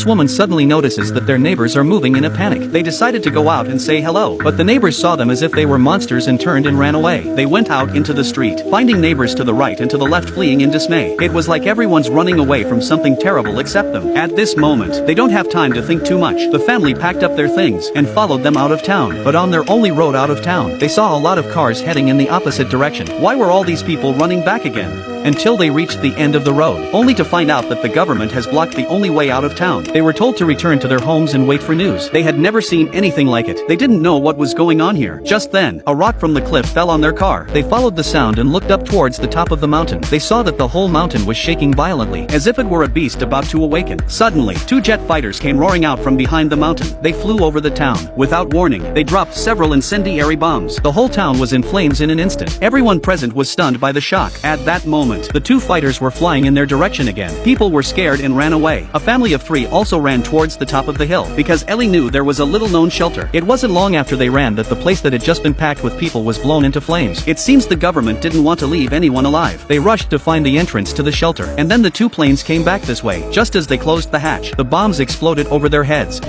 Jack's woman suddenly notices that their neighbors are moving in a panic. They decided to go out and say hello, but the neighbors saw them as if they were monsters and turned and ran away. They went out into the street, finding neighbors to the right and to the left fleeing in dismay. It was like everyone's running away from something terrible except them. At this moment, they don't have time to think too much. The family packed up their things and followed them out of town. But on their only road out of town, they saw a lot of cars heading in the opposite direction. Why were all these people running back again? Until they reached the end of the road, only to find out that the government has blocked the only way out of town. They were told to return to their homes and wait for news. They had never seen anything like it. They didn't know what was going on here. Just then, a rock from the cliff fell on their car. They followed the sound and looked up towards the top of the mountain. They saw that the whole mountain was shaking violently, as if it were a beast about to awaken. Suddenly, two jet fighters came roaring out from behind the mountain. They flew over the town. Without warning, they dropped several incendiary bombs. The whole town was in flames in an instant. Everyone present was stunned by the shock. At that moment, the two fighters were flying in their direction again. People were scared and ran away. A family of 3 also ran towards the top of the hill, because Ellie knew there was a little-known shelter. It wasn't long after they ran that the place that had just been packed with people was blown into flames. It seems the government didn't want to leave anyone alive. They rushed to find the entrance to the shelter, and then the 2 planes came back this way. Just as they closed the hatch, the bombs exploded over their heads.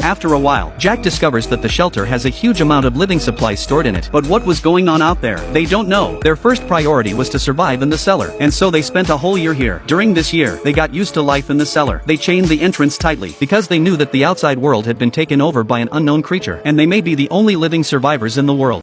After a while, Jack discovers that the shelter has a huge amount of living supplies stored in it. But what was going on out there? They don't know. Their first priority was to survive in the cellar, and so they spent a whole year here. During this year, they got used to life in the cellar. They chained the entrance tightly, because they knew that the outside world had been taken over by an unknown creature, and they may be the only living survivors in the world.